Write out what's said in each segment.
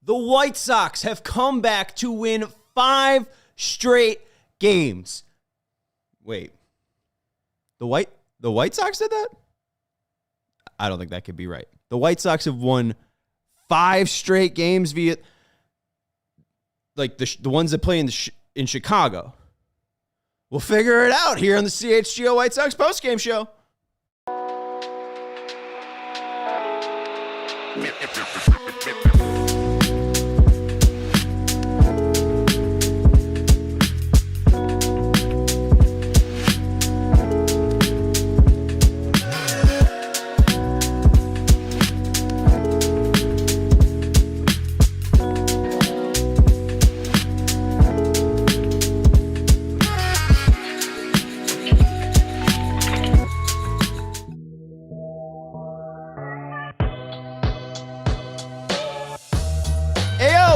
The White Sox have come back to win 5 straight games. Wait. The White Sox did that? I don't think that could be right. The White Sox have won 5 straight games via like the ones that play in Chicago. We'll figure it out here on the CHGO White Sox postgame show.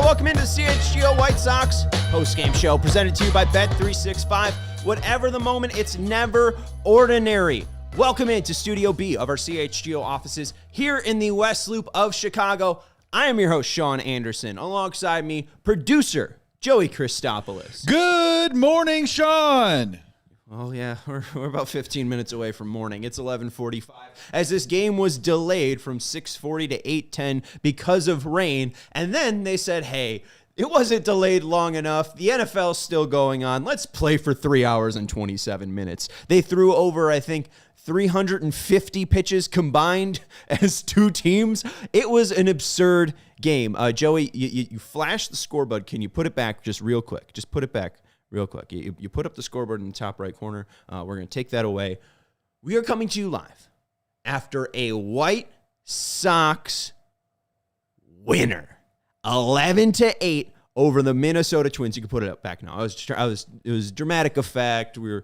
Welcome into the CHGO White Sox post-game show presented to you by Bet365. Whatever the moment, it's never ordinary. Welcome into Studio B of our CHGO offices here in the West Loop of Chicago. I am your host, Sean Anderson. Alongside me, producer Joey Christopoulos. Good morning, Sean. Oh, yeah, we're about 15 minutes away from morning. It's 11:45 as this game was delayed from 6:40 to 8:10 because of rain. And then they said, hey, it wasn't delayed long enough. The NFL's still going on. Let's play for 3 hours and 27 minutes. They threw over, I think, 350 pitches combined as two teams. It was an absurd game. Joey, you flashed the scoreboard. Can you put it back just real quick? Just put it back. Real quick, you put up the scoreboard in the top right corner. We're going to take that away. We are coming to you live after a White Sox winner, 11-8 over the Minnesota Twins. You can put it up back now. It was dramatic effect. We were,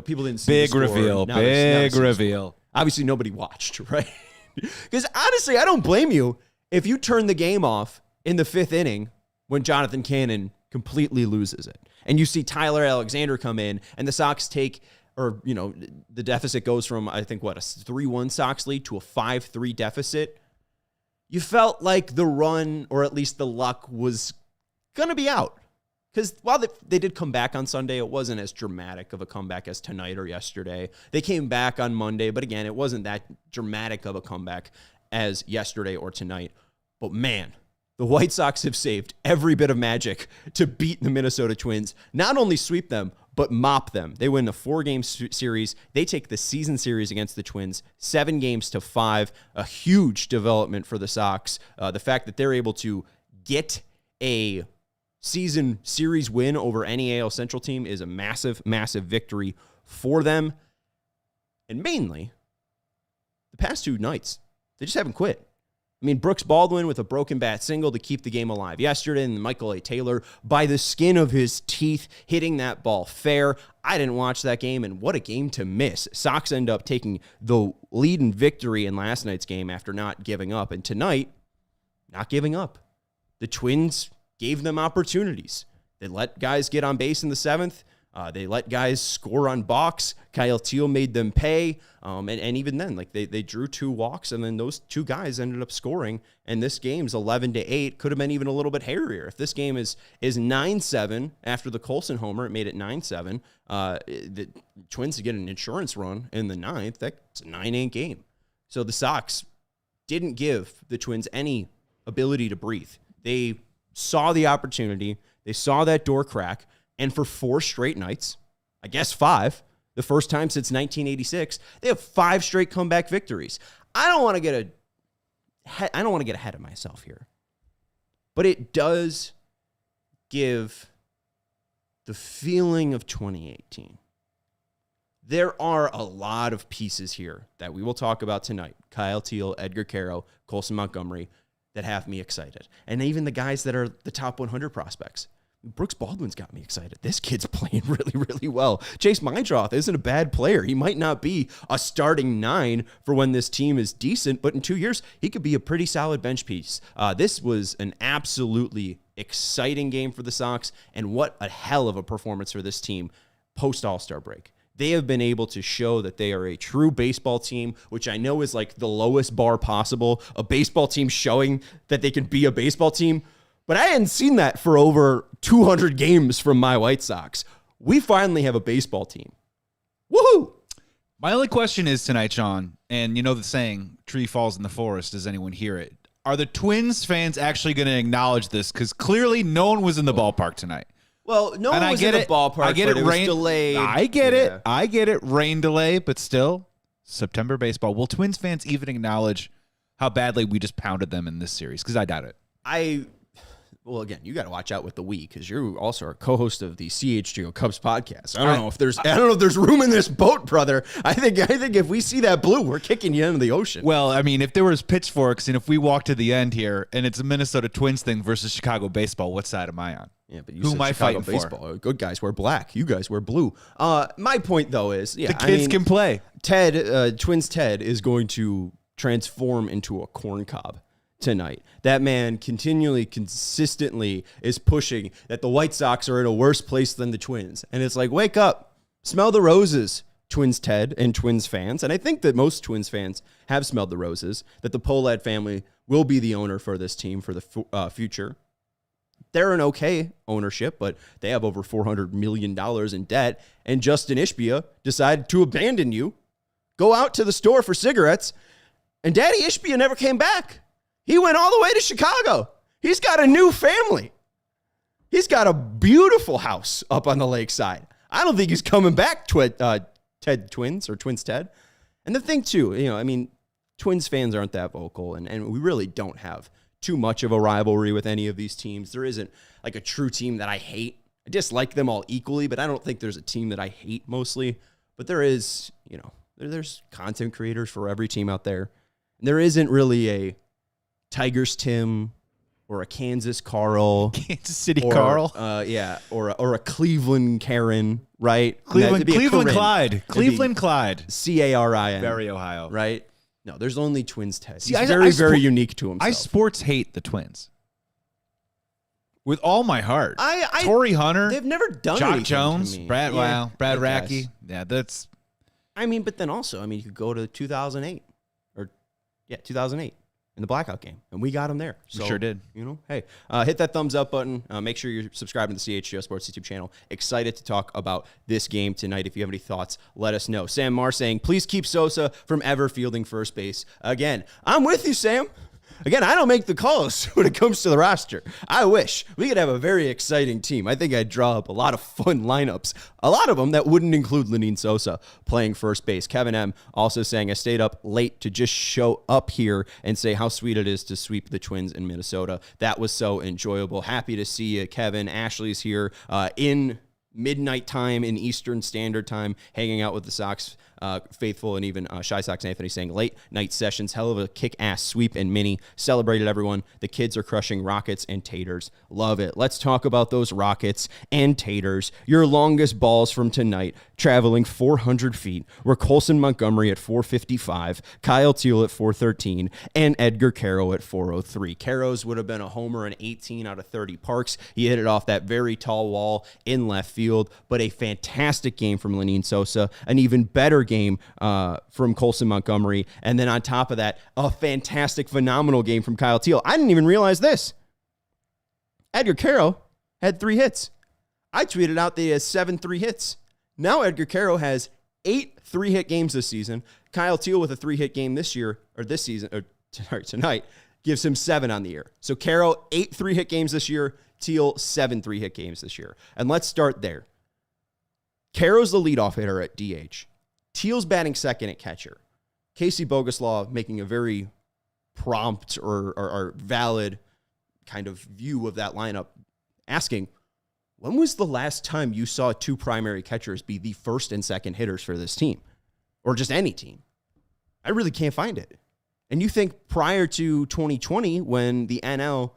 people didn't see big the score. reveal, Now big reveal. Obviously, nobody watched, right? Because honestly, I don't blame you if you turn the game off in the 5th inning when Jonathan Cannon completely loses it. And you see Tyler Alexander come in, and the Sox take, the deficit goes from, I think, a 3-1 Sox lead to a 5-3 deficit. You felt like the run, or at least the luck, was going to be out. Because while they did come back on Sunday, it wasn't as dramatic of a comeback as tonight or yesterday. They came back on Monday, but again, it wasn't that dramatic of a comeback as yesterday or tonight. But man, the White Sox have saved every bit of magic to beat the Minnesota Twins, not only sweep them, but mop them. They win a 4-game series. They take the season series against the Twins 7-5, a huge development for the Sox. The fact that they're able to get a season series win over any AL Central team is a massive, massive victory for them. And mainly, the past 2 nights, they just haven't quit. I mean, Brooks Baldwin with a broken bat single to keep the game alive yesterday, and Michael A. Taylor by the skin of his teeth hitting that ball fair. I didn't watch that game, and what a game to miss. Sox end up taking the lead in victory in last night's game after not giving up, and tonight, not giving up. The Twins gave them opportunities. They let guys get on base in the 7th. They let guys score on balks. Kyle Teel made them pay. And even then, they drew 2 walks, and then those 2 guys ended up scoring. And this game's 11-8. Could have been even a little bit hairier. If this game is 9-7 after the Colson homer, it made it 9-7. The Twins to get an insurance run in the 9th, that's a 9-8 game. So the Sox didn't give the Twins any ability to breathe. They saw the opportunity. They saw that door crack. And for 4 straight nights, I guess 5, the first time since 1986, they have 5 straight comeback victories. I don't want to get ahead of myself here, but it does give the feeling of 2018. There are a lot of pieces here that we will talk about tonight. Kyle Teel, Edgar, Quero, Colson Montgomery, that have me excited, and even the guys that are the top 100 prospects. Brooks Baldwin's got me excited. This kid's playing really, really well. Chase Meintroth isn't a bad player. He might not be a starting 9 for when this team is decent, but in 2 years, he could be a pretty solid bench piece. This was an absolutely exciting game for the Sox, and what a hell of a performance for this team post-All-Star break. They have been able to show that they are a true baseball team, which I know is like the lowest bar possible, a baseball team showing that they can be a baseball team. But I hadn't seen that for over 200 games from my White Sox. We finally have a baseball team. Woohoo! My only question is tonight, Sean, and you know the saying, tree falls in the forest, does anyone hear it? Are the Twins fans actually going to acknowledge this? Because clearly no one was in the ballpark tonight. Well, no one was in the ballpark, I get but it, it was rain, delayed. I get it. I get it. Rain delay, but still, September baseball. Will Twins fans even acknowledge how badly we just pounded them in this series? Because I doubt it. Well, again, you got to watch out with the we, because you're also a co-host of the CHGO Cubs podcast. I don't know if there's room in this boat, brother. I think if we see that blue, we're kicking you into the ocean. Well, I mean, if there was pitchforks and if we walk to the end here and it's a Minnesota Twins thing versus Chicago baseball, what side am I on? Yeah, but who am I fighting baseball. for? Good guys wear black. You guys wear blue. My point though is, the kids can play. Twins Ted is going to transform into a corn cob tonight. That man consistently is pushing that the White Sox are in a worse place than the Twins. And it's like, wake up, smell the roses, Twins Ted and Twins fans. And I think that most Twins fans have smelled the roses, that the Pohlad family will be the owner for this team for the future. They're an okay ownership, but they have over $400 million in debt. And Justin Ishbia decided to abandon you, go out to the store for cigarettes, and Daddy Ishbia never came back. He went all the way to Chicago. He's got a new family. He's got a beautiful house up on the lakeside. I don't think he's coming back, Ted Twins or Twins Ted. And the thing, too, Twins fans aren't that vocal, and we really don't have too much of a rivalry with any of these teams. There isn't like a true team that I hate. I dislike them all equally, but I don't think there's a team that I hate mostly. But there is, there's content creators for every team out there. And there isn't really a Tigers Tim or a Kansas Carl. Kansas City Carl. Or a Cleveland Karen, right? Cleveland Clyde. Cleveland Clyde. Carin. Very Ohio. Right? No, there's only Twins Ted. See, He's very unique to himself. I sports hate the Twins. With all my heart. Torrey Hunter. They've never done Jock anything Jones. to me. Brad Racky. Yeah, that's... but then also, you could go to 2008. 2008. In the blackout game, and we got him there. So, we sure did. Hey, hit that thumbs up button. Make sure you're subscribing to the CHGO Sports YouTube channel. Excited to talk about this game tonight. If you have any thoughts, let us know. Sam Marr saying, please keep Sosa from ever fielding first base again. I'm with you, Sam. Again, I don't make the calls when it comes to the roster. I wish we could have a very exciting team. I think I'd draw up a lot of fun lineups, a lot of them that wouldn't include Lenine Sosa playing first base. Kevin M. also saying, I stayed up late to just show up here and say how sweet it is to sweep the Twins in Minnesota. That was so enjoyable. Happy to see you, Kevin. Ashley's here in midnight time in Eastern Standard Time, hanging out with the Sox faithful, and even Shy Sox Anthony saying late night sessions, hell of a kick-ass sweep and mini. Celebrated everyone. The kids are crushing Rockets and Taters. Love it. Let's talk about those Rockets and Taters. Your longest balls from tonight, traveling 400 feet, were Colson Montgomery at 455, Kyle Teel at 413, and Edgar Quero at 403. Quero's would have been a homer in 18 out of 30 parks. He hit it off that very tall wall in left field, but a fantastic game from Lenine Sosa, an even better game from Colson Montgomery, and then on top of that, a fantastic, phenomenal game from Kyle Teel. I didn't even realize this. Edgar Quero had 3 hits. I tweeted out that he has 7 3-hits. Now Edgar Quero has 8 3-hit games this season. Kyle Teel with a 3-hit game tonight, gives him 7 on the year. So Quero, 8 3-hit games this year. Teel, 7 3-hit games this year. And let's start there. Quero's the leadoff hitter at DH. Teal's batting second at catcher. Casey Boguslaw making a very prompt or valid kind of view of that lineup, asking, when was the last time you saw 2 primary catchers be the first and second hitters for this team? Or just any team? I really can't find it. And you think prior to 2020, when the NL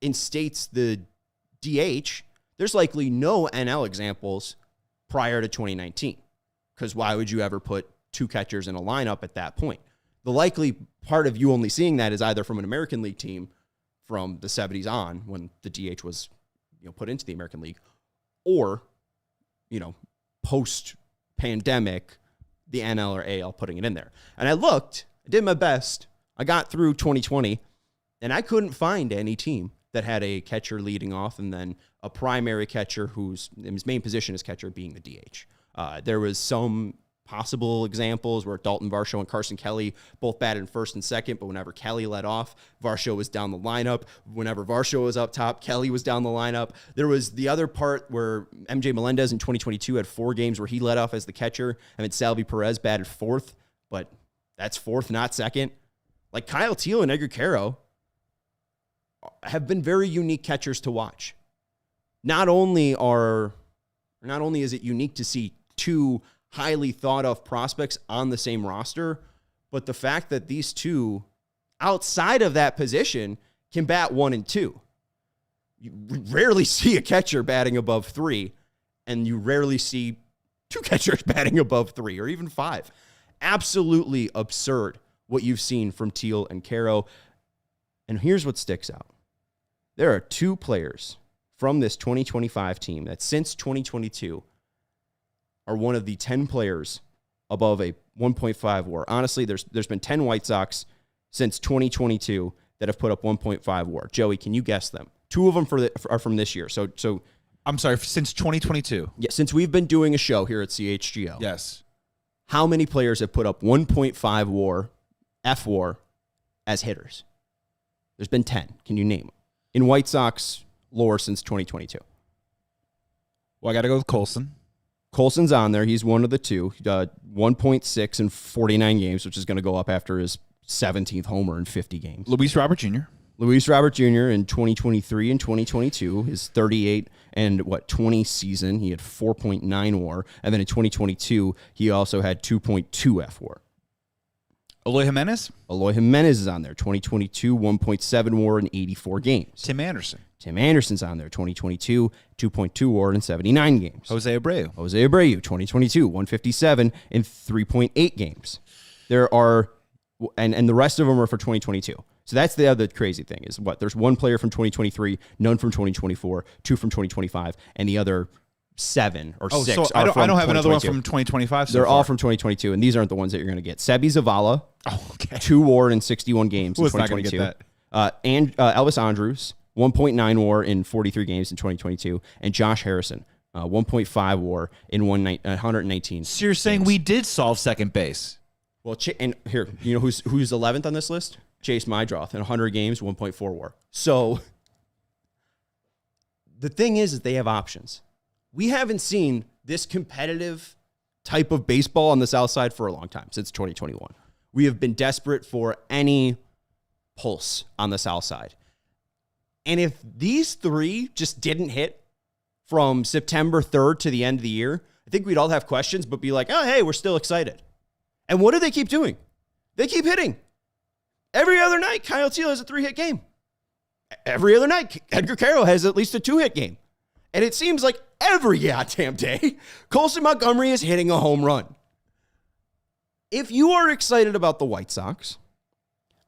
instates the DH, there's likely no NL examples prior to 2019. Because why would you ever put 2 catchers in a lineup at that point? The likely part of you only seeing that is either from an American League team from the 70s on, when the DH was put into the American League, or post-pandemic, the NL or AL putting it in there. And I did my best. I got through 2020, and I couldn't find any team that had a catcher leading off and then a primary catcher whose his main position is catcher being the DH. There was some possible examples where Dalton Varsho and Carson Kelly both batted in first and second, but whenever Kelly led off, Varsho was down the lineup. Whenever Varsho was up top, Kelly was down the lineup. There was the other part where MJ Melendez in 2022 had 4 games where he led off as the catcher, and then Salvi Perez batted fourth, but that's fourth, not second. Like Kyle Teel and Edgar Quero have been very unique catchers to watch. Not only is it unique to see 2 highly thought of prospects on the same roster, but the fact that these 2 outside of that position can bat 1 and 2. You rarely see a catcher batting above 3, and you rarely see 2 catchers batting above 3 or even 5. Absolutely absurd what you've seen from Teel and Quero. And here's what sticks out. There are 2 players from this 2025 team that since 2022 are one of the 10 players above a 1.5 WAR. Honestly, there's been 10 White Sox since 2022 that have put up 1.5 WAR. Joey, can you guess them? 2 of them are from this year. So I'm sorry, since 2022. Yeah, since we've been doing a show here at CHGO. Yes. How many players have put up 1.5 WAR, F-WAR, as hitters? There's been 10. Can you name them? In White Sox lore since 2022. Well, I got to go with Colson. Colson's on there. He's one of the 2. 1.6 in 49 games, which is going to go up after his 17th homer in 50 games. Luis Robert Jr. Luis Robert Jr. in 2023 and 2022, his 38 and 20 season, he had 4.9 WAR. And then in 2022, he also had 2.2 F-WAR. Eloy Jimenez? Eloy Jimenez is on there. 2022, 1.7 WAR in 84 games. Tim Anderson. Tim Anderson's on there. 2022, 2.2 WAR in 79 games. Jose Abreu. 2022, 157 in 3.8 games. There are, and the rest of them are for 2022. So that's the other crazy thing is there's 1 player from 2023, none from 2024, 2 from 2025, and the other 7 or 6 so are I don't have 2022. another one from 2025. They're all from 2022, and these aren't the ones that you're going to get. Sebi Zavala, 2 WAR in 61 games in 2022. Not going to get that? And Elvis Andrus, 1.9 WAR in 43 games in 2022, and Josh Harrison, 1.5 WAR in 119. So you're saying we did solve second base? Well, and here, you know who's 11th on this list? Chase Mydroth in 100 games, 1.4 WAR. So the thing is they have options. We haven't seen this competitive type of baseball on the South Side for a long time, since 2021. We have been desperate for any pulse on the South Side. And if these 3 just didn't hit from September 3rd to the end of the year, I think we'd all have questions, but be like, oh, hey, we're still excited. And what do they keep doing? They keep hitting. Every other night, Kyle Teel has a 3-hit game. Every other night, Edgar Quero has at least a 2-hit game. And it seems like every goddamn day, Colson Montgomery is hitting a home run. If you are excited about the White Sox,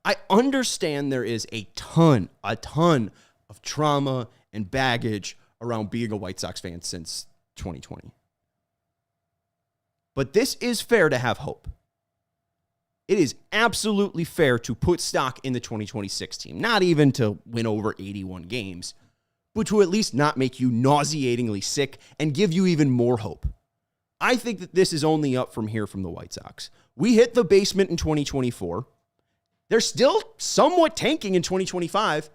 I understand there is a ton of trauma and baggage around being a White Sox fan since 2020. But this is fair to have hope. It is absolutely fair to put stock in the 2026 team, not even to win over 81 games, but to at least not make you nauseatingly sick and give you even more hope. I think that this is only up from here from the White Sox. We hit the basement in 2024. They're still somewhat tanking in 2025,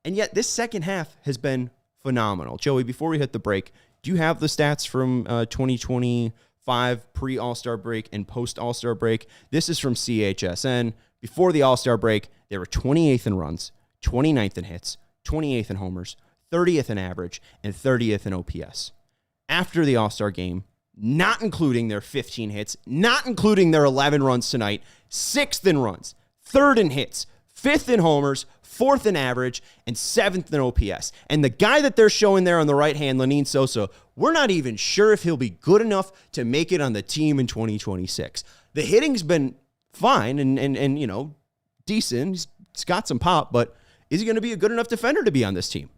and yet this second half has been phenomenal. Joey, before we hit the break, do you have the stats from 2025 pre-All-Star break and post-All-Star break? This is from CHSN. Before the All-Star break, they were 28th in runs, 29th in hits, 28th in homers, 30th in average, and 30th in OPS. After the All-Star game, not including their 15 hits, not including their 11 runs tonight, 6th in runs, 3rd in hits, 5th in homers, 4th in average, and 7th in OPS. And the guy that they're showing there on the right hand, Lenin Sosa, we're not even sure if he'll be good enough to make it on the team in 2026. The hitting's been fine and you know, decent. He's got some pop, but is he going to be a good enough defender to be on this team?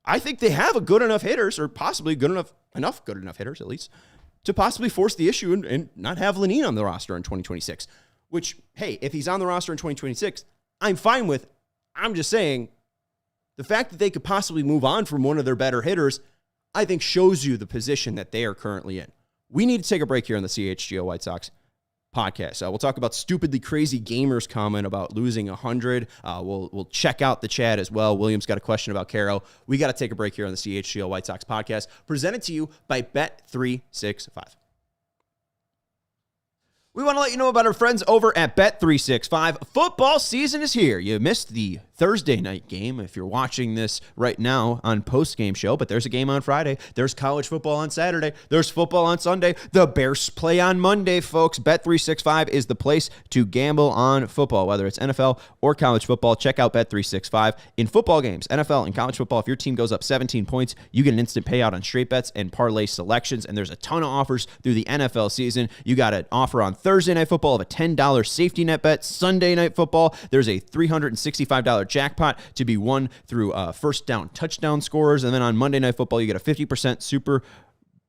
I think they have a good enough hitters, or possibly good enough hitters at least, to possibly force the issue and not have Lenin on the roster in 2026. Which, hey, if he's on the roster in 2026, I'm fine with. I'm just saying, The fact that they could possibly move on from one of their better hitters, I think shows you the position that they are currently in. We need to take a break here on the CHGO White Sox podcast. We'll talk about stupidly crazy gamers comment about losing 100. We'll check out the chat as well. William's got a question about Quero. We got to take a break here on the CHGO White Sox podcast, presented to you by Bet365. We want to let you know about our friends over at Bet365. Football season is here. You missed the Thursday night game if you're watching this right now on Postgame show, but there's a game on Friday. There's college football on Saturday. There's football on Sunday. The Bears play on Monday, folks. Bet365 is the place to gamble on football, whether it's NFL or college football. Check out Bet365. In football games, NFL and college football, if your team goes up 17 points, you get an instant payout on straight bets and parlay selections, and there's a ton of offers through the NFL season. You got an offer on Thursday Night Football of a $10 safety net bet. Sunday Night Football, there's a $365 jackpot to be won through first down touchdown scorers. And then on Monday Night Football, you get a 50% super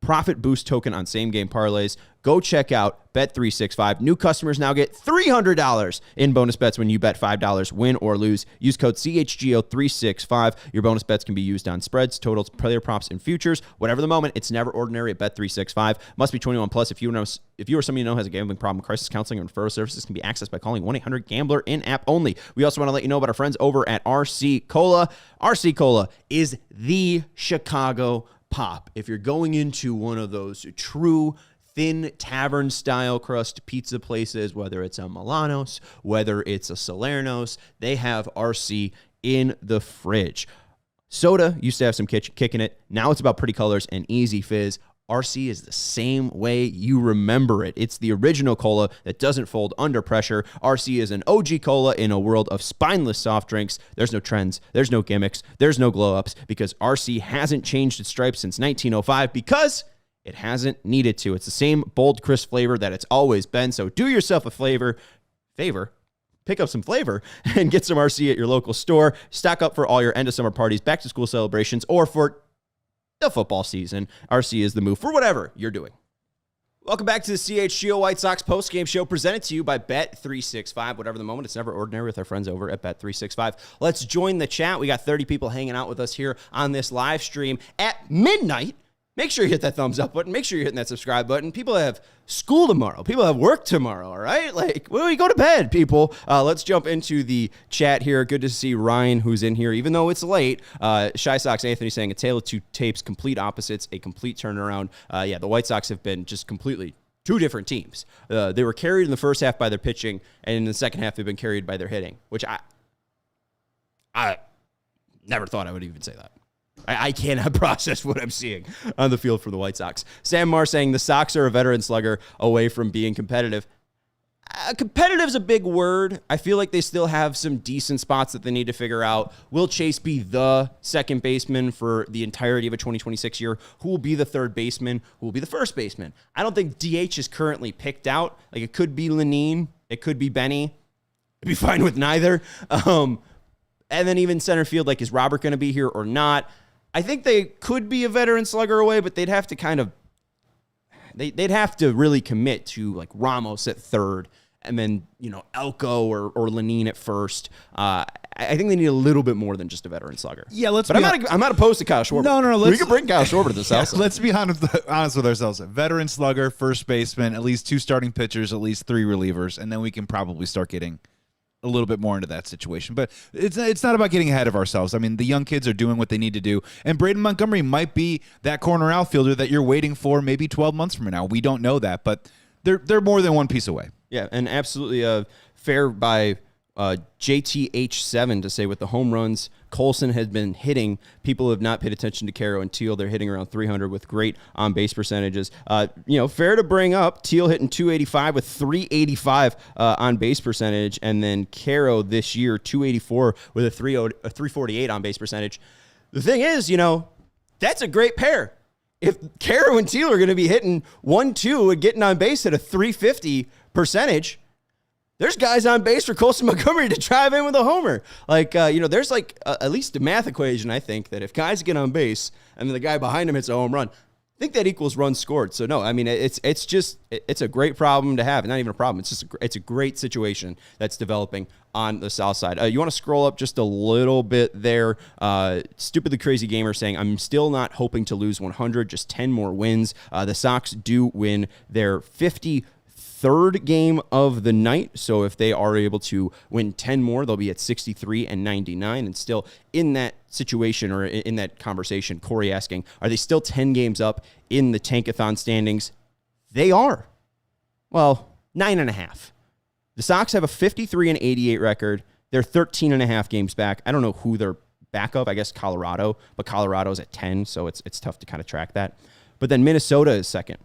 profit boost token on same game parlays. Go check out Bet365. New customers now get $300 in bonus bets when you bet $5, win or lose. Use code CHGO365. Your bonus bets can be used on spreads, totals, player props, and futures. Whatever the moment, it's never ordinary at Bet365. Must be 21 plus. If you or someone you know has a gambling problem, crisis counseling and referral services can be accessed by calling 1-800-GAMBLER in-app only. We also want to let you know about our friends over at RC Cola. RC Cola is the Chicago pop. If you're going into one of those true thin tavern style crust pizza places, whether it's a Milano's, whether it's a Salerno's, they have RC in the fridge. Soda used to have some kick in it. Now it's about pretty colors and easy fizz. RC is the same way you remember it. It's the original cola that doesn't fold under pressure. RC is an OG cola in a world of spineless soft drinks. There's no trends. There's no gimmicks. There's no glow-ups because RC hasn't changed its stripes since 1905 because it hasn't needed to. It's the same bold, crisp flavor that it's always been. So do yourself a favor, pick up some flavor and get some RC at your local store. Stock up for all your end of summer parties, back to school celebrations, or for the football season. RC is the move for whatever you're doing. Welcome back to the CHGO White Sox postgame show presented to you by Bet365. Whatever the moment, it's never ordinary with our friends over at Bet365. Let's join the chat. We got 30 people hanging out with us here on this live stream at midnight. Make sure you hit that thumbs up button. Make sure you're hitting that subscribe button. People have school tomorrow. People have work tomorrow, all right? We go to bed, people. Let's jump into the chat here. Good to see Ryan, who's in here, even though it's late. Shy Sox Anthony saying a tale of two tapes, complete opposites, a complete turnaround. The White Sox have been just completely two different teams. They were carried in the first half by their pitching, and in the second half, they've been carried by their hitting, which I never thought I would even say that. I cannot process what I'm seeing on the field for the White Sox. Sam Marr saying the Sox are a veteran slugger away from being competitive. Competitive is a big word. I feel like they still have some decent spots that they need to figure out. Will Chase be the second baseman for the entirety of a 2026 year? Who will be the third baseman? Who will be the first baseman? I don't think DH is currently picked out. Like, it could be Lenine. It could be Benny. I'd be fine with neither. And then even center field, like, is Robert going to be here or not? I think they could be a veteran slugger away, but they'd have to kind of they'd have to really commit to like Ramos at third and then, Elko or Lenine at first. I think they need a little bit more than just a veteran slugger. Yeah, I'm not opposed to Kyle Schwarber. No. We can bring Kyle Schwarber to this house. Let's be honest with ourselves. Veteran slugger, first baseman, at least 2 starting pitchers, at least 3 relievers, and then we can probably start getting a little bit more into that situation. But it's not about getting ahead of ourselves. I mean, the young kids are doing what they need to do, and Braden Montgomery might be that corner outfielder that you're waiting for maybe 12 months from now. We don't know that, but they're more than one piece away. Yeah, and absolutely fair by JTH7 to say with the home runs Colson has been hitting, people have not paid attention to Quero and Teel. They're hitting around 300 with great on-base percentages. Fair to bring up, Teel hitting 285 with 385 on-base percentage, and then Quero this year 284 with a 348 on-base percentage. The thing is, that's a great pair. If Quero and Teel are going to be hitting 1-2 and getting on base at a 350 percentage, there's guys on base for Colson Montgomery to drive in with a homer. There's at least a math equation, I think, that if guys get on base and then the guy behind him hits a home run, think that equals runs scored. So no, I mean it's a great problem to have. Not even a problem. It's a great situation that's developing on the south side. You want to scroll up just a little bit there. Stupidly Crazy Gamer saying, I'm still not hoping to lose 100, just 10 more wins. The Sox do win their 53rd game of the night. So if they are able to win 10 more, they'll be at 63 and 99 and still in that situation or in that conversation. Corey asking, are they still 10 games up in the Tankathon standings? They are. Well, 9.5. The Sox have a 53 and 88 record. They're 13.5 games back. I don't know who they're back of. I guess Colorado, but Colorado's at 10, so it's tough to kind of track that. But then Minnesota is second.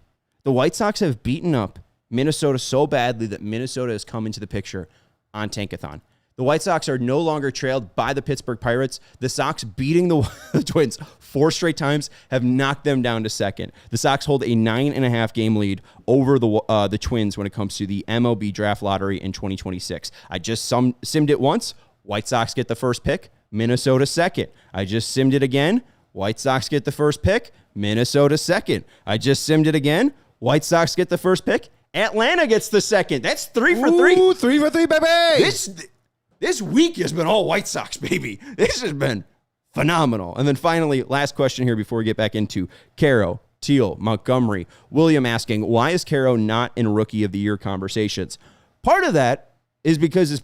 The White Sox have beaten up Minnesota so badly that Minnesota has come into the picture on Tankathon. The White Sox are no longer trailed by the Pittsburgh Pirates. The Sox beating the Twins 4 straight times have knocked them down to second. The Sox hold a 9.5 game lead over the Twins when it comes to the MLB draft lottery in 2026. I just simmed it once. White Sox get the first pick. Minnesota second. I just simmed it again. White Sox get the first pick. Minnesota second. I just simmed it again. White Sox get the first pick. Atlanta gets the second. That's 3 for 3. Ooh, 3 for 3, baby. This week has been all White Sox, baby. This has been phenomenal. And then finally, last question here before we get back into Quero, Teel, Montgomery. William asking, why is Quero not in Rookie of the Year conversations? Part of that is because his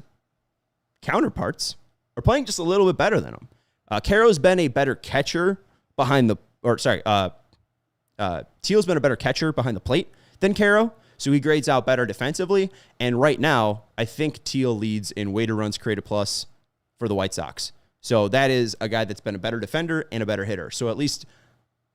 counterparts are playing just a little bit better than him. Quero's been a better catcher Teal's been a better catcher behind the plate than Quero. So he grades out better defensively. And right now, I think Teel leads in weighted runs created plus for the White Sox. So that is a guy that's been a better defender and a better hitter. So at least,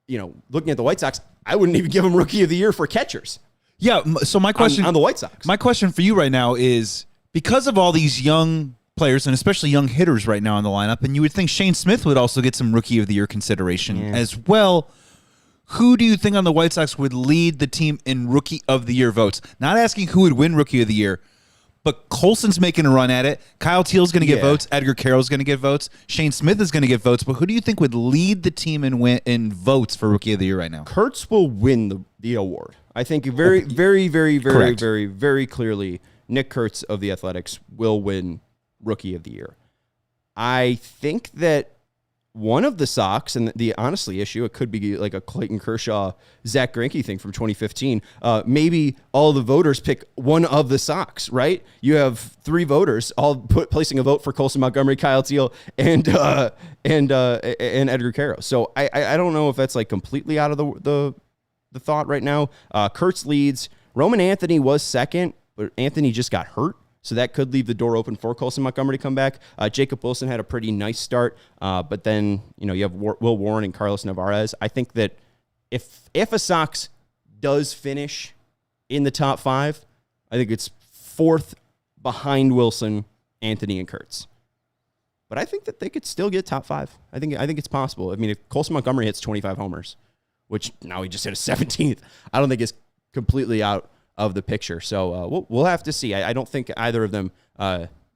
looking at the White Sox, I wouldn't even give him Rookie of the Year for catchers. Yeah. So my question on the White Sox. My question for you right now is, because of all these young players and especially young hitters right now in the lineup, and you would think Shane Smith would also get some Rookie of the Year consideration as well. Who do you think on the White Sox would lead the team in Rookie of the Year votes? Not asking who would win Rookie of the Year, but Colson's making a run at it. Kyle Teal's going to get votes. Edgar Carroll's going to get votes. Shane Smith is going to get votes. But who do you think would lead the team in votes for Rookie of the Year right now? Kurtz will win the award. I think very, very, very, very, very, very clearly, Nick Kurtz of the Athletics will win Rookie of the Year. I think that one of the Sox, and the honestly issue, it could be like a Clayton Kershaw, Zach Greinke thing from 2015. Maybe all the voters pick one of the Sox, right? You have 3 voters all placing a vote for Colson Montgomery, Kyle Teel, and Edgar Quero. So I don't know if that's like completely out of the thought right now. Kurtz leads. Roman Anthony was second, but Anthony just got hurt. So that could leave the door open for Colson Montgomery to come back. Jacob Wilson had a pretty nice start, but then you have Will Warren and Carlos Nevarez. I think that if a Sox does finish in the top 5, I think it's 4th behind Wilson, Anthony, and Kurtz. But I think that they could still get top 5. I think it's possible. I mean, if Colson Montgomery hits 25 homers, which now he just hit a 17th, I don't think it's completely out of the picture. So we'll have to see. I don't think either of them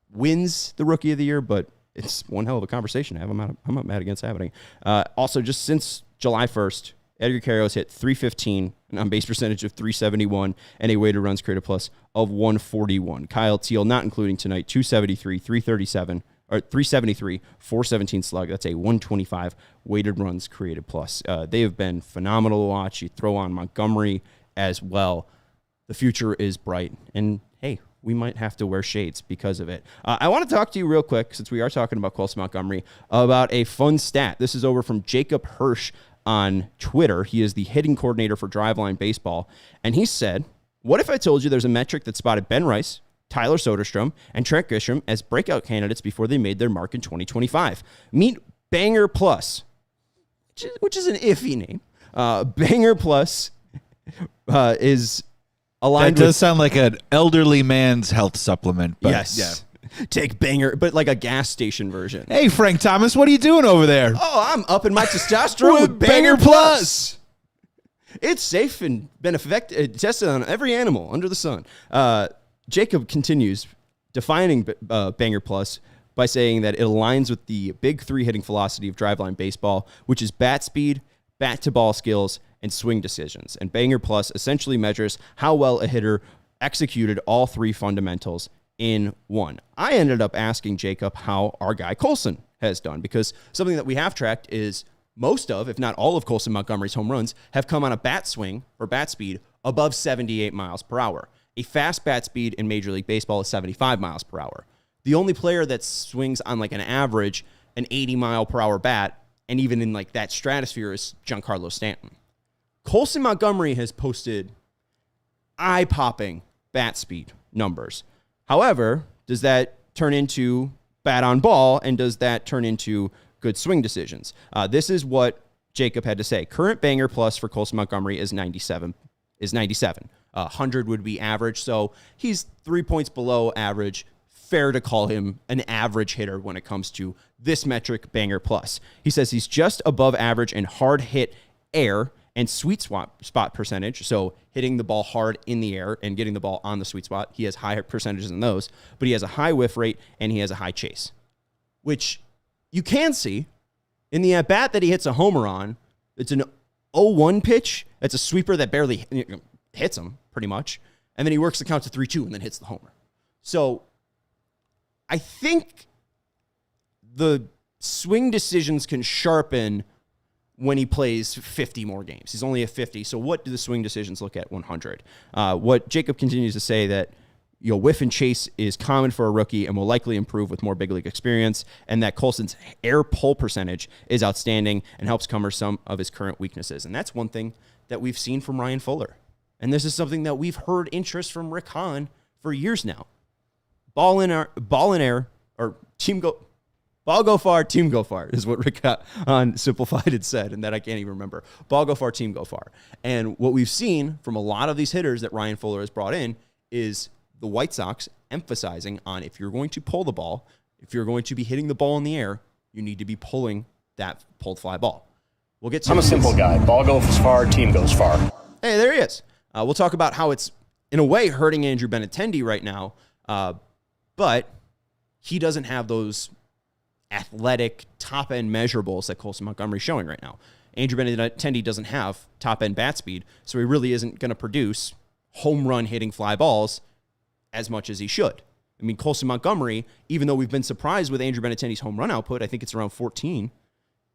wins the Rookie of the Year, but it's one hell of a conversation to have. I'm not mad against happening. Also, just since July 1st, Edgar Quero's hit 315, an on-base percentage of 371, and a weighted runs created plus of 141. Kyle Teel, not including tonight, 273, 337, or 373, 417 slug. That's a 125 weighted runs created plus. They have been phenomenal to watch. You throw on Montgomery as well. The future is bright, and hey, we might have to wear shades because of it. I want to talk to you real quick, since we are talking about Colson Montgomery, about a fun stat. This is over from Jacob Hirsch on Twitter. He is the hitting coordinator for Driveline Baseball, and he said, what if I told you there's a metric that spotted Ben Rice, Tyler Soderstrom, and Trent Grisham as breakout candidates before they made their mark in 2025? Meet Banger Plus, which is an iffy name. Banger Plus is aligned. That does sound like an elderly man's health supplement. But yes. Yeah. Take Banger, but like a gas station version. Hey, Frank Thomas, what are you doing over there? Oh, I'm upping my testosterone with Banger Plus. It's safe and been tested on every animal under the sun. Jacob continues defining Banger Plus by saying that it aligns with the big 3 hitting philosophy of Driveline Baseball, which is bat speed, bat to ball skills, and swing decisions. And Banger Plus essentially measures how well a hitter executed all three fundamentals in one. I ended up asking Jacob how our guy Colson has done, because something that we have tracked is most of, if not all of Colson Montgomery's home runs have come on a bat swing or bat speed above 78 miles per hour. A fast bat speed in Major League Baseball is 75 miles per hour. The only player that swings on like an average, an 80 mile per hour bat, and even in like that stratosphere, is Giancarlo Stanton. Colson Montgomery has posted eye-popping bat speed numbers. However, does that turn into bat on ball, and does that turn into good swing decisions? This is what Jacob had to say. Current Banger Plus for Colson Montgomery is 97. 100 would be average, so he's 3 points below average. Fair to call him an average hitter when it comes to this metric, Banger Plus. He says he's just above average in hard hit air and sweet spot percentage, so hitting the ball hard in the air and getting the ball on the sweet spot. He has higher percentages than those, but he has a high whiff rate and he has a high chase, which you can see in the at-bat that he hits a homer on. It's an 0-1 pitch. It's a sweeper that barely hits him, pretty much, and then he works the count to 3-2 and then hits the homer. So I think the swing decisions can sharpen when he plays 50 more games. He's only at 50, so what do the swing decisions look at 100? What Jacob continues to say that whiff and chase is common for a rookie and will likely improve with more big league experience, and that Colson's air pull percentage is outstanding and helps cover some of his current weaknesses. And that's one thing that we've seen from Ryan Fuller. And this is something that we've heard interest from Rick Hahn for years now. Ball in air, or ball go far, team go far, is what Rick Hahn simplified and said, and that I can't even remember. Ball go far, team go far. And what we've seen from a lot of these hitters that Ryan Fuller has brought in is the White Sox emphasizing on, if you're going to pull the ball, if you're going to be hitting the ball in the air, you need to be pulling that pulled fly ball. We'll get to I'm a simple guy. Ball goes far, team goes far. Hey, there he is. We'll talk about how it's, in a way, hurting Andrew Benintendi right now, but he doesn't have those athletic top-end measurables that Colson Montgomery's showing right now. Andrew Benintendi doesn't have top-end bat speed, so he really isn't going to produce home run hitting fly balls as much as he should. I mean, Colson Montgomery, even though we've been surprised with Andrew Benintendi's home run output, I think it's around 14.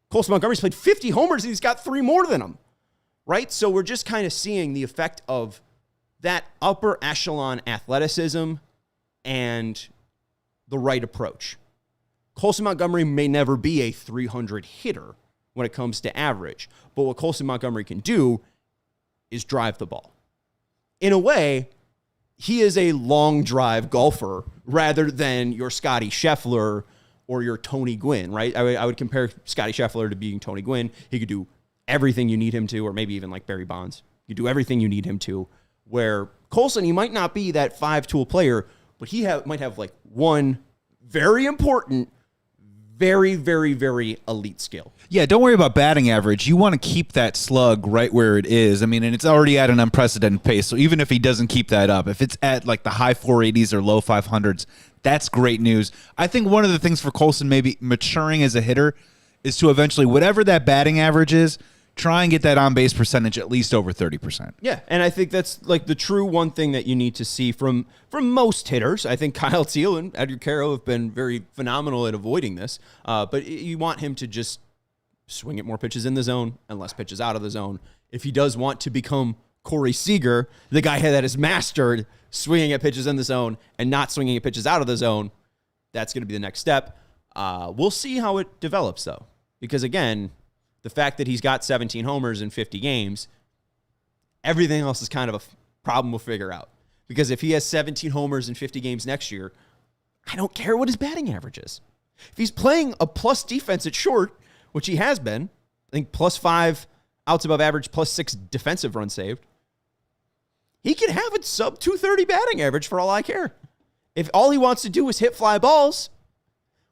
Colson Montgomery's played 50 homers and he's got 3 more than him, right? So we're just kind of seeing the effect of that upper echelon athleticism and the right approach. Colson Montgomery may never be a 300 hitter when it comes to average, but what Colson Montgomery can do is drive the ball. In a way, he is a long drive golfer rather than your Scotty Scheffler or your Tony Gwynn, right? I would compare Scotty Scheffler to being Tony Gwynn. He could do everything you need him to, or maybe even like Barry Bonds. You do everything you need him to, where Colson, he might not be that 5-tool player, but he might have like one very important, very, very, very elite skill. Yeah, don't worry about batting average. You want to keep that slug right where it is. I mean, and it's already at an unprecedented pace. So even if he doesn't keep that up, if it's at like the high 480s or low 500s, that's great news. I think one of the things for Colson maybe maturing as a hitter is to eventually, whatever that batting average is, try and get that on-base percentage at least over 30%. Yeah, and I think that's like the true one thing that you need to see from most hitters. I think Kyle Teel and Edgar Quero have been very phenomenal at avoiding this, but you want him to just swing at more pitches in the zone and less pitches out of the zone. If he does want to become Corey Seager, the guy that has mastered swinging at pitches in the zone and not swinging at pitches out of the zone, that's going to be the next step. We'll see how it develops, though, because, again, the fact that he's got 17 homers in 50 games, everything else is kind of a problem we'll figure out. Because if he has 17 homers in 50 games next year, I don't care what his batting average is. If he's playing a plus defense at short, which he has been, I think +5 outs above average, +6 defensive runs saved, he could have a sub 230 batting average for all I care. If all he wants to do is hit fly balls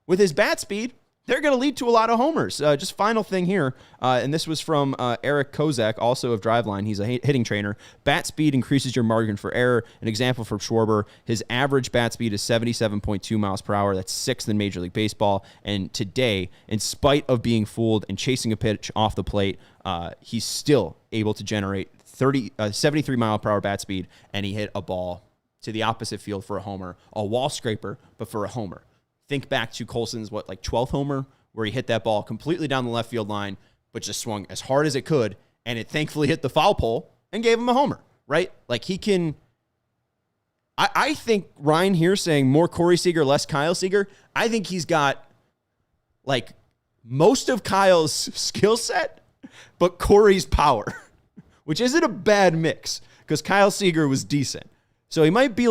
with his bat speed, they're going to lead to a lot of homers. Just final thing here, and this was from Eric Kozak, also of Driveline. He's a hitting trainer. Bat speed increases your margin for error. An example from Schwarber, his average bat speed is 77.2 miles per hour. That's 6th in Major League Baseball. And today, in spite of being fooled and chasing a pitch off the plate, he's still able to generate 73 mile per hour bat speed, and he hit a ball to the opposite field for a homer, a wall scraper, but for a homer. Think back to Colson's, 12th homer, where he hit that ball completely down the left field line, but just swung as hard as it could, and it thankfully hit the foul pole and gave him a homer, right? Like, he can... I think Ryan here saying more Corey Seager, less Kyle Seager, I think he's got, most of Kyle's skill set, but Corey's power, which isn't a bad mix, because Kyle Seager was decent. So he might be,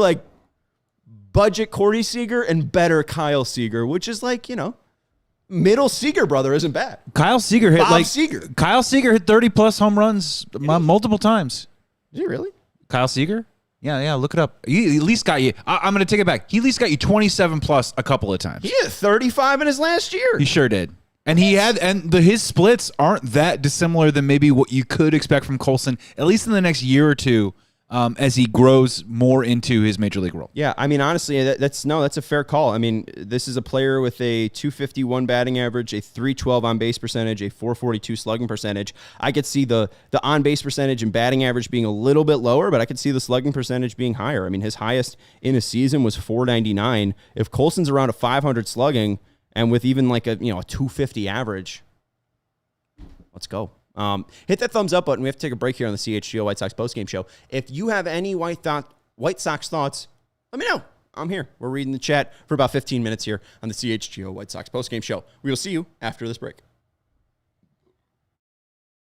budget Corey Seager and better Kyle Seager, which is middle Seager brother isn't bad. Kyle Seager hit Kyle Seager hit 30+ home runs multiple times. Did he really? Kyle Seager? Yeah, look it up. He at least got you. I'm going to take it back. He at least got you 27+ a couple of times. He hit 35 in his last year. He sure did. And his splits aren't that dissimilar than maybe what you could expect from Colson, at least in the next year or two. As he grows more into his major league role. Yeah, I mean, honestly, that's a fair call. I mean, this is a player with a .251 batting average, a .312 on base percentage, a .442 slugging percentage. I could see the on base percentage and batting average being a little bit lower, but I could see the slugging percentage being higher. I mean, his highest in a season was .499. If Colson's around a .500 slugging and with even a .250 average, let's go. Hit that thumbs up button. We have to take a break here on the CHGO White Sox postgame show. If you have any White Sox thoughts, let me know. I'm here. We're reading the chat for about 15 minutes here on the CHGO White Sox postgame show. We will see you after this break.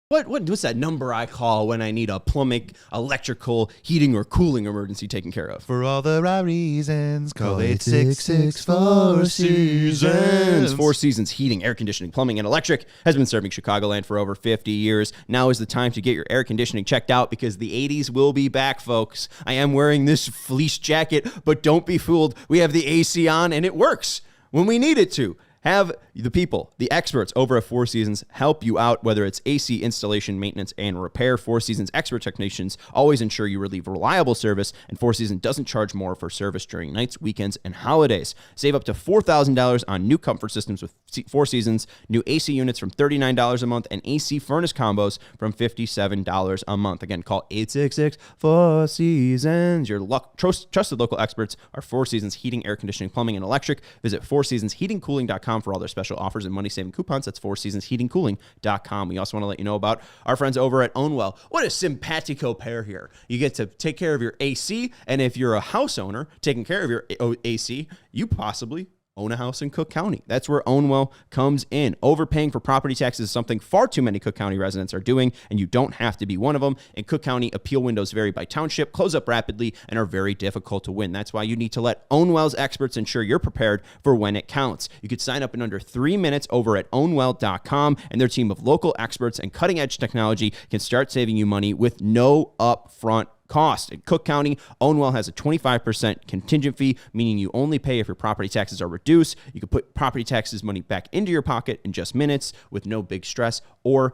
What's that number I call when I need a plumbing, electrical, heating, or cooling emergency taken care of? For all the right reasons, call 866 Four Seasons. Four Seasons Heating, Air Conditioning, Plumbing, and Electric has been serving Chicagoland for over 50 years. Now is the time to get your air conditioning checked out because the 80s will be back, folks. I am wearing this fleece jacket, but don't be fooled. We have the AC on, and it works when we need it to. Have the people, the experts over at Four Seasons help you out, whether it's AC installation, maintenance, and repair. Four Seasons expert technicians always ensure you receive reliable service, and Four Seasons doesn't charge more for service during nights, weekends, and holidays. Save up to $4,000 on new comfort systems with Four Seasons, new AC units from $39 a month, and AC furnace combos from $57 a month. Again, call 866 Four Seasons. Your trusted local experts are Four Seasons Heating, Air Conditioning, Plumbing, and Electric. Visit fourseasonsheatingcooling.com for all their special offers and money-saving coupons. That's fourseasonsheatingcooling.com. We also want to let you know about our friends over at Ownwell. What a simpatico pair here. You get to take care of your AC, and if you're a house owner taking care of your AC, you possibly own a house in Cook County. That's where Ownwell comes in. Overpaying for property taxes is something far too many Cook County residents are doing, and you don't have to be one of them. In Cook County, appeal windows vary by township, close up rapidly, and are very difficult to win. That's why you need to let Ownwell's experts ensure you're prepared for when it counts. You could sign up in under 3 minutes over at ownwell.com, and their team of local experts and cutting-edge technology can start saving you money with no upfront cost. In Cook County, Ownwell has a 25% contingent fee, meaning you only pay if your property taxes are reduced. You can put property taxes money back into your pocket in just minutes with no big stress or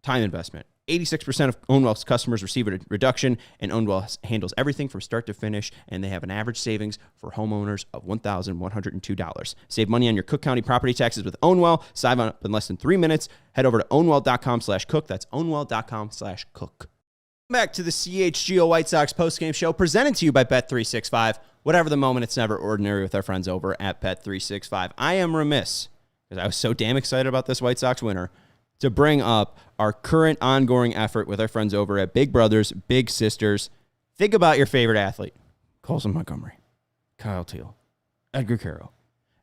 time investment. 86% of Ownwell's customers receive a reduction, and Ownwell handles everything from start to finish, and they have an average savings for homeowners of $1,102. Save money on your Cook County property taxes with Ownwell. Sign up in less than 3 minutes. Head over to ownwell.com/cook. That's ownwell.com/cook. Back to the CHGO White Sox postgame show, presented to you by Bet365. Whatever the moment, it's never ordinary with our friends over at Bet365. I am remiss, because I was so damn excited about this White Sox winner, to bring up our current ongoing effort with our friends over at Big Brothers, Big Sisters. Think about your favorite athlete. Colson Montgomery, Kyle Teel, Edgar Quero.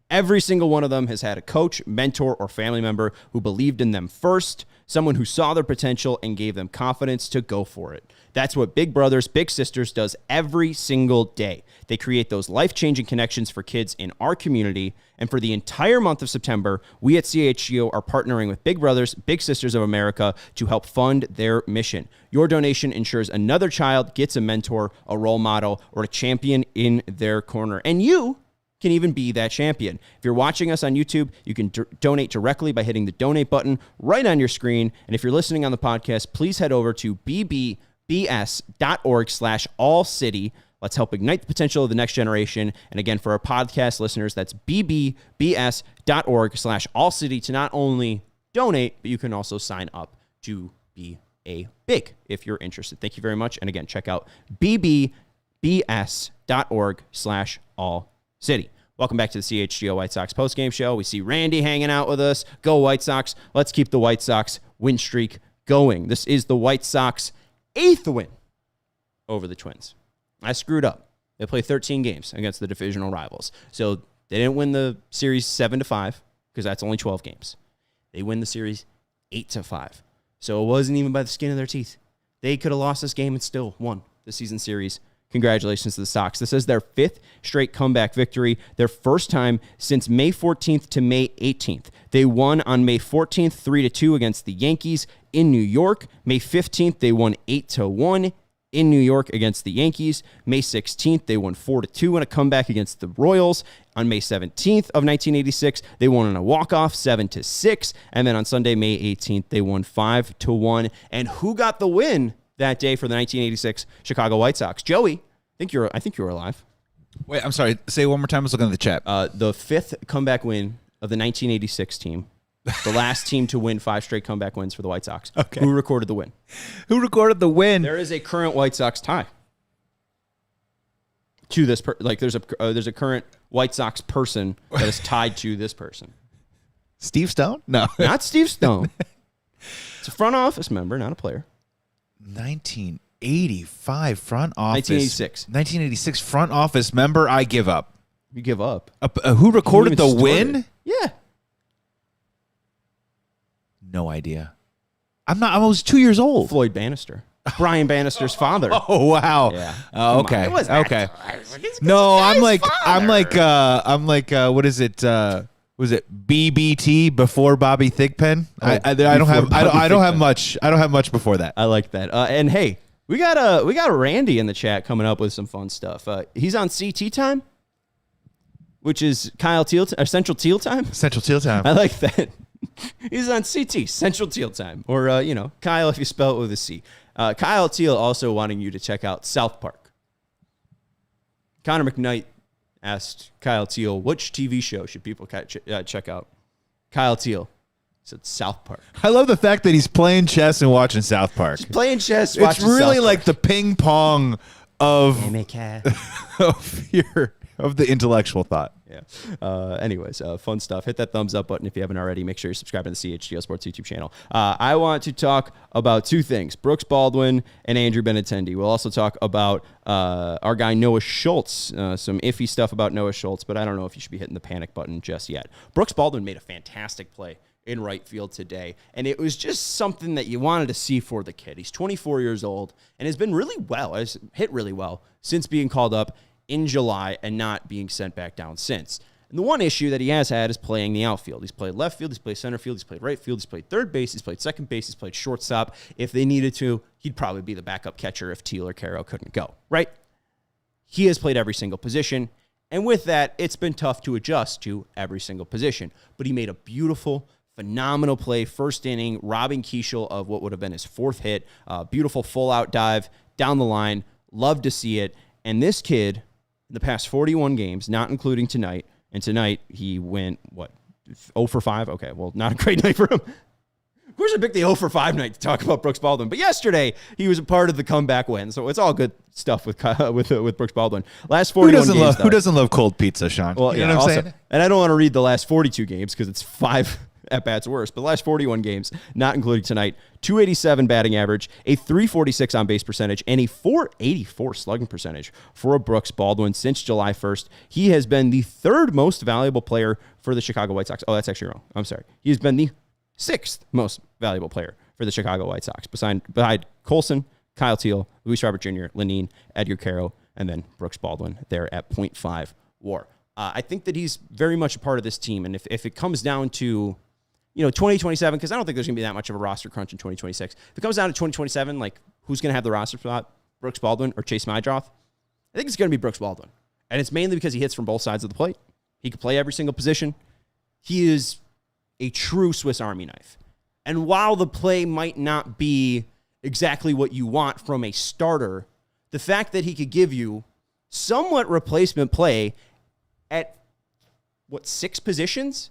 Every single one of them has had a coach, mentor, or family member who believed in them first, someone who saw their potential and gave them confidence to go for it. That's what Big Brothers, Big Sisters does every single day. They create those life-changing connections for kids in our community, and for the entire month of September, we at CHGO are partnering with Big Brothers, Big Sisters of America to help fund their mission. Your donation ensures another child gets a mentor, a role model, or a champion in their corner. And you can even be that champion. If you're watching us on YouTube, you can donate directly by hitting the donate button right on your screen. And if you're listening on the podcast, please head over to bbbs.org/allcity. Let's help ignite the potential of the next generation. And again, for our podcast listeners, that's bbbs.org/allcity to not only donate, but you can also sign up to be a big if you're interested. Thank you very much. And again, check out bbbs.org/allcity. Welcome back to the CHGO White Sox postgame show. We see Randy hanging out with us. Go White Sox. Let's keep the White Sox win streak going. This is the White Sox 8th win over the Twins. I screwed up. They played 13 games against the divisional rivals. So they didn't win the series 7-5 because that's only 12 games. They win the series 8-5. So it wasn't even by the skin of their teeth. They could have lost this game and still won the season series. Congratulations to the Sox. This is their 5th straight comeback victory, their first time since May 14th to May 18th. They won on May 14th, 3-2 against the Yankees in New York. May 15th, they won 8-1 in New York against the Yankees. May 16th, they won 4-2 in a comeback against the Royals. On May 17th of 1986, they won in a walk-off 7-6. And then on Sunday, May 18th, they won 5-1. And who got the win that day for the 1986 Chicago White Sox? Joey, I think you were alive. Wait, I'm sorry. Say it one more time. I was looking at the chat. The 5th comeback win of the 1986 team. The last team to win 5 straight comeback wins for the White Sox. Okay. Who recorded the win? Who recorded the win? There is a current White Sox tie. To this, there's a current White Sox person that is tied to this person. Steve Stone? No. Not Steve Stone. It's a front office member, not a player. 1985 front office. 1986 front office member. I give up. You give up. Who recorded the win? It. Yeah. No idea. I was 2 years old. Floyd Bannister. Brian Bannister's father. Oh wow. Yeah. Okay. Okay. No, I'm like what is it? Was it BBT before Bobby Thigpen? I don't have much before that. I like that. And hey, we got Randy in the chat coming up with some fun stuff. He's on CT time, which is Kyle Teel Central Teel time. Central Teel time. I like that. He's on CT, Central Teel time. Or, Kyle if you spell it with a C. Kyle Teel also wanting you to check out South Park. Connor McKnight asked Kyle Teel, which TV show should people check out? Kyle Teel said South Park. I love the fact that he's playing chess and watching South Park. Just playing chess, It's really like the ping pong of the intellectual thought. Yeah. Anyways, fun stuff. Hit that thumbs up button if you haven't already. Make sure you're subscribed to the CHGO Sports YouTube channel. I want to talk about 2 things, Brooks Baldwin and Andrew Benintendi. We'll also talk about our guy Noah Schultz, some iffy stuff about Noah Schultz, but I don't know if you should be hitting the panic button just yet. Brooks Baldwin made a fantastic play in right field today, and it was just something that you wanted to see for the kid. He's 24 years old and has been really well, has hit really well since being called up in July and not being sent back down since. And the one issue that he has had is playing the outfield. He's played left field, he's played center field, he's played right field, he's played third base, he's played second base, he's played shortstop. If they needed to, he'd probably be the backup catcher if Teel or Quero couldn't go, right? He has played every single position, and with that, it's been tough to adjust to every single position. But he made a beautiful, phenomenal play, first inning, robbing Keishel of what would have been his 4th hit. Beautiful full-out dive down the line. Love to see it. And this kid, in the past 41 games, not including tonight, and tonight he went, 0 for 5? Okay, well, not a great night for him. Of course, I picked the 0 for 5 night to talk about Brooks Baldwin, but yesterday he was a part of the comeback win, so it's all good stuff with Brooks Baldwin. Last 41 games, who doesn't love cold pizza, Sean? Well, you know what I'm saying? And I don't want to read the last 42 games because it's 5 at-bats worse, but the last 41 games, not including tonight, 287 batting average, a 346 on-base percentage, and a 484 slugging percentage for a Brooks Baldwin since July 1st. He has been the 3rd most valuable player for the Chicago White Sox. Oh, that's actually wrong. I'm sorry. He has been the 6th most valuable player for the Chicago White Sox, behind Colson, Kyle Teel, Luis Robert Jr., Lenine, Edgar Quero, and then Brooks Baldwin there at .5 WAR. I think that he's very much a part of this team, and if it comes down to 2027, because I don't think there's going to be that much of a roster crunch in 2026. If it comes down to 2027, like who's going to have the roster spot, Brooks Baldwin or Chase Mydroth? I think it's going to be Brooks Baldwin. And it's mainly because he hits from both sides of the plate. He could play every single position. He is a true Swiss Army knife. And while the play might not be exactly what you want from a starter, the fact that he could give you somewhat replacement play at, 6 positions?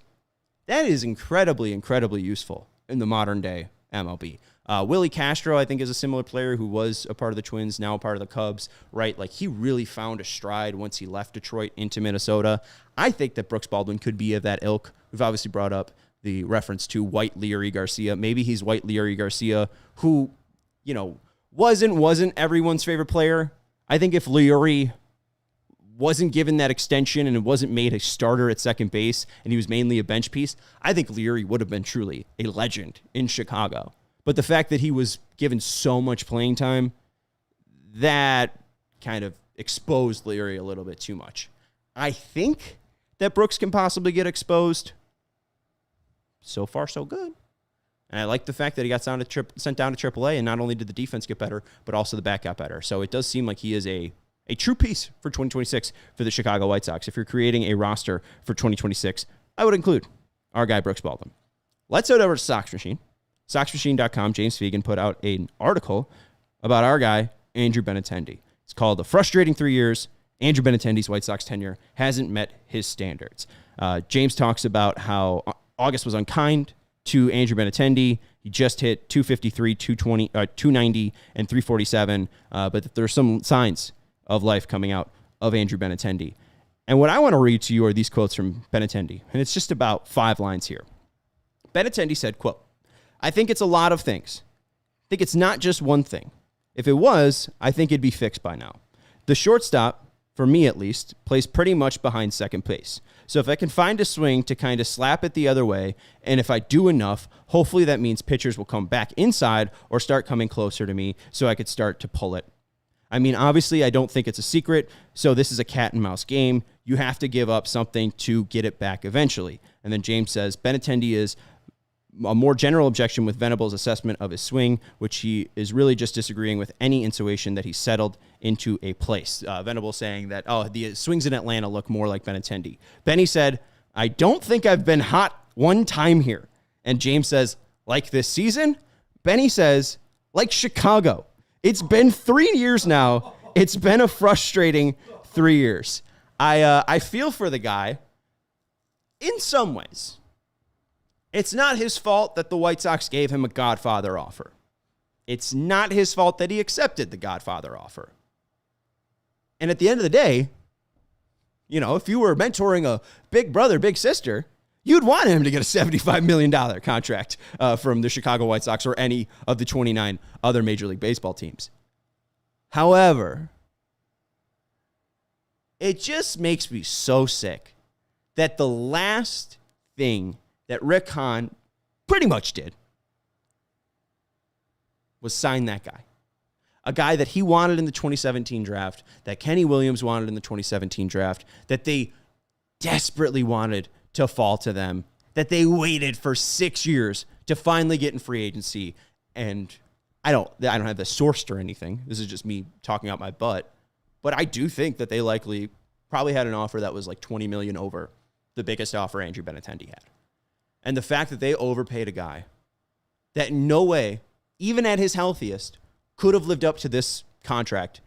That is incredibly, incredibly useful in the modern day MLB. Willie Castro, I think, is a similar player who was a part of the Twins, now a part of the Cubs, right? Like, he really found a stride once he left Detroit into Minnesota. I think that Brooks Baldwin could be of that ilk. We've obviously brought up the reference to White Leary Garcia. Maybe he's White Leary Garcia, who, wasn't everyone's favorite player. I think if Leary wasn't given that extension and it wasn't made a starter at second base and he was mainly a bench piece, I think Leary would have been truly a legend in Chicago. But the fact that he was given so much playing time, that kind of exposed Leary a little bit too much. I think that Brooks can possibly get exposed. So far, so good. And I like the fact that he got sent down to AAA, and not only did the defense get better, but also the back got better. So it does seem like he is a true piece for 2026 for the Chicago White Sox. If you're creating a roster for 2026, I would include our guy, Brooks Baldwin. Let's head over to Sox Machine. SoxMachine.com, James Fegan put out an article about our guy, Andrew Benintendi. It's called The Frustrating 3 Years. Andrew Benintendi's White Sox tenure hasn't met his standards. James talks about how August was unkind to Andrew Benintendi. He just hit 253, 290, and 347, but there's some signs of life coming out of Andrew Benintendi. And what I want to read to you are these quotes from Benintendi, and it's just about 5 lines here. Benintendi said, quote, "I think it's a lot of things. I think it's not just one thing. If it was, I think it'd be fixed by now. The shortstop, for me at least, plays pretty much behind second base. So if I can find a swing to kind of slap it the other way, and if I do enough, hopefully that means pitchers will come back inside or start coming closer to me so I could start to pull it. I mean, obviously, I don't think it's a secret, so this is a cat and mouse game. You have to give up something to get it back eventually." And then James says, Benintendi is a more general objection with Venable's assessment of his swing, which he is really just disagreeing with any insinuation that he settled into a place. Venable saying that, the swings in Atlanta look more like Benintendi. Benny said, "I don't think I've been hot one time here." And James says, "Like this season?" Benny says, "Like Chicago. It's been 3 years now. It's been a frustrating 3 years." I feel for the guy in some ways. It's not his fault that the White Sox gave him a Godfather offer. It's not his fault that he accepted the Godfather offer. And at the end of the day, if you were mentoring a big brother, big sister, you'd want him to get a $75 million contract from the Chicago White Sox or any of the 29 other Major League Baseball teams. However, it just makes me so sick that the last thing that Rick Hahn pretty much did was sign that guy. A guy that he wanted in the 2017 draft, that Kenny Williams wanted in the 2017 draft, that they desperately wanted to fall to them, that they waited for 6 years to finally get in free agency. And I don't have the source or anything. This is just me talking out my butt. But I do think that they likely probably had an offer that was like $20 million over the biggest offer Andrew Benintendi had. And the fact that they overpaid a guy that in no way, even at his healthiest, could have lived up to this contract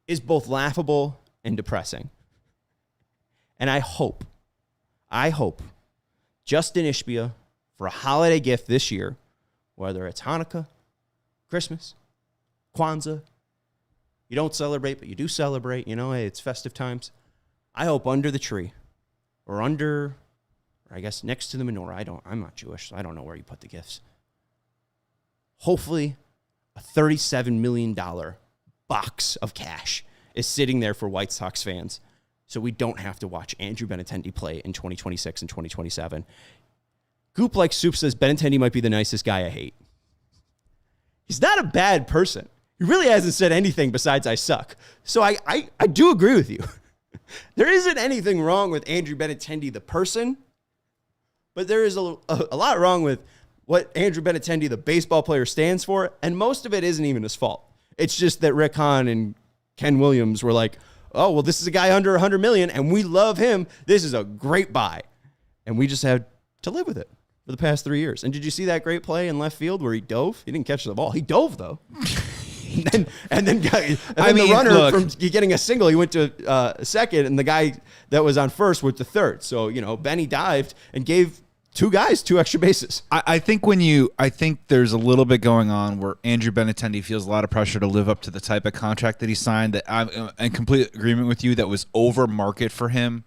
is both laughable and depressing. And I hope Justin Ishbia, for a holiday gift this year, whether it's Hanukkah, Christmas, Kwanzaa, you don't celebrate, but you do celebrate, hey, it's festive times. I hope under the tree or I guess next to the menorah. I'm not Jewish, so I don't know where you put the gifts. Hopefully, a $37 million box of cash is sitting there for White Sox fans, so we don't have to watch Andrew Benintendi play in 2026 and 2027. Goop Like Soup says Benintendi might be the nicest guy I hate. He's not a bad person. He really hasn't said anything besides I suck. So I do agree with you. There isn't anything wrong with Andrew Benintendi, the person, but there is a lot wrong with what Andrew Benintendi, the baseball player, stands for, and most of it isn't even his fault. It's just that Rick Hahn and Ken Williams were like, oh, well, this is a guy under $100 million, and we love him. This is a great buy. And we just had to live with it for the past 3 years. And did you see that great play in left field where he dove? He didn't catch the ball. He dove, though. and then the runner from getting a single, he went to second, and the guy that was on first went to third. So, Benny dived and gave two guys 2 extra bases. I think there's a little bit going on where Andrew Benintendi feels a lot of pressure to live up to the type of contract that he signed, that I'm in complete agreement with you, that was over market for him.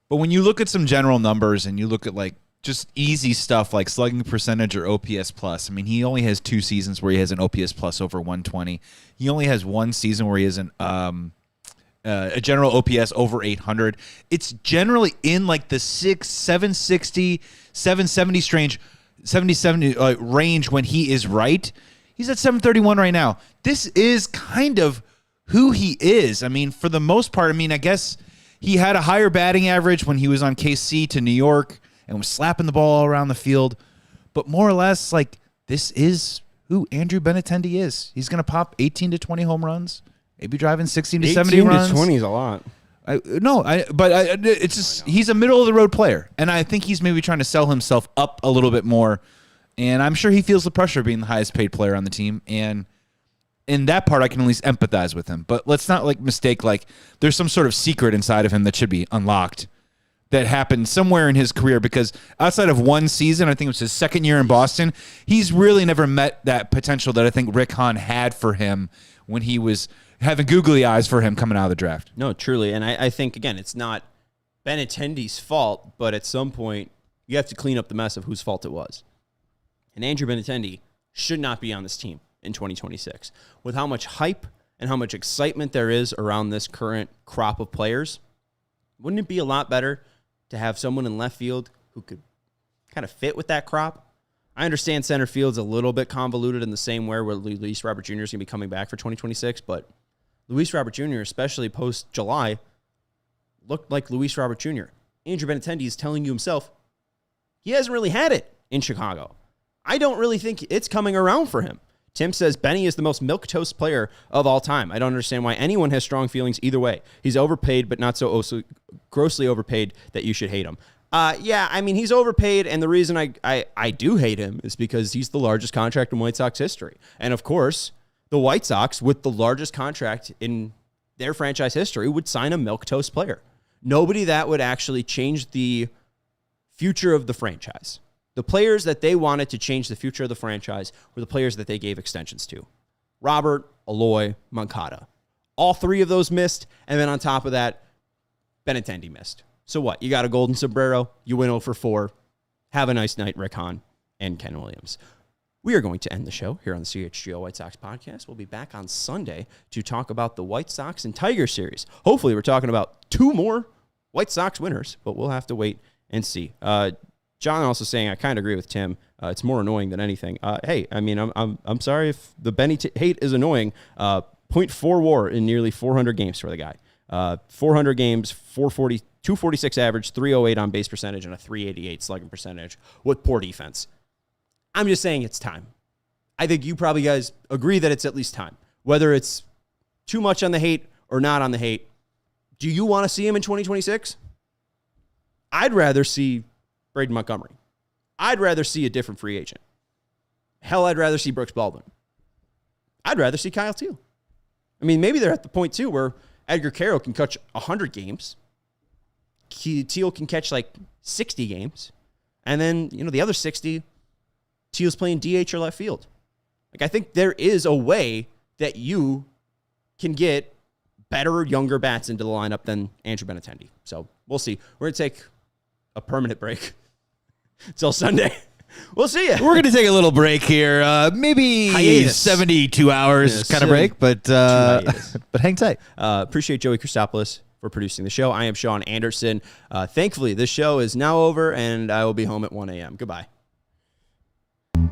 But when you look at some general numbers and you look at like just easy stuff like slugging percentage or OPS plus, I mean, he only has 2 seasons where he has an OPS plus over 120. He only has 1 season where he has a general OPS over 800. It's generally in like the 760, 770 range when he is right. He's at 731 right now. This is kind of who he is. I mean, for the most part, I guess he had a higher batting average when he was on KC to New York and was slapping the ball all around the field. But more or less, like, this is who Andrew Benintendi is. He's going to pop 18 to 20 home runs, maybe driving 16 to 70 runs. 18 to 20 is a lot. It's just he's a middle of the road player, and I think he's maybe trying to sell himself up a little bit more. And I'm sure he feels the pressure of being the highest paid player on the team. And in that part, I can at least empathize with him. But let's not mistake there's some sort of secret inside of him that should be unlocked that happened somewhere in his career, because outside of 1 season, I think it was his 2nd year in Boston, he's really never met that potential that I think Rick Hahn had for him when he was having googly eyes for him coming out of the draft. No, truly. And I think, again, it's not Benintendi's fault, but at some point, you have to clean up the mess of whose fault it was. And Andrew Benintendi should not be on this team in 2026. With how much hype and how much excitement there is around this current crop of players, wouldn't it be a lot better to have someone in left field who could kind of fit with that crop? I understand center field's a little bit convoluted in the same way where Luis Robert Jr. is going to be coming back for 2026, but Luis Robert Jr., especially post-July, looked like Luis Robert Jr. Andrew Benintendi is telling you himself he hasn't really had it in Chicago. I don't really think it's coming around for him. Tim says Benny is the most milquetoast player of all time. I don't understand why anyone has strong feelings either way. He's overpaid, but not so grossly overpaid that you should hate him. He's overpaid, and the reason I do hate him is because he's the largest contract in White Sox history. And, of course, the White Sox, with the largest contract in their franchise history, would sign a milquetoast player. Nobody that would actually change the future of the franchise. The players that they wanted to change the future of the franchise were the players that they gave extensions to. Robert, Eloy, Moncada. All 3 of those missed, and then on top of that, Benintendi missed. So what? You got a golden sombrero, you win 0 for 4. Have a nice night, Rick Hahn and Ken Williams. We are going to end the show here on the CHGO White Sox podcast. We'll be back on Sunday to talk about the White Sox and Tigers series. Hopefully, we're talking about 2 more White Sox winners, but we'll have to wait and see. John also saying, I kind of agree with Tim. It's more annoying than anything. I'm sorry if the Benny hate is annoying. 0.4 WAR in nearly 400 games for the guy. 400 games, 246 average, 308 on base percentage, and a 388 slugging percentage with poor defense. I'm just saying it's time. I think you probably guys agree that it's at least time. Whether it's too much on the hate or not on the hate, do you want to see him in 2026? I'd rather see Braden Montgomery. I'd rather see a different free agent. Hell, I'd rather see Brooks Baldwin. I'd rather see Kyle Teel. I mean, maybe they're at the point, too, where Edgar Quero can catch 100 games. Teel can catch, 60 games. And then, the other 60, Teal's playing DH or left field. I think there is a way that you can get better, younger bats into the lineup than Andrew Benintendi. So, we'll see. We're going to take a permanent break until Sunday. We'll see you. We're going to take a little break here. Maybe hiatus. 72 hours kind of break, but hang tight. Appreciate Joey Christopoulos for producing the show. I am Sean Anderson. Thankfully, this show is now over, and I will be home at 1 a.m. Goodbye.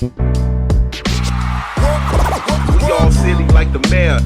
We all silly like the mayor.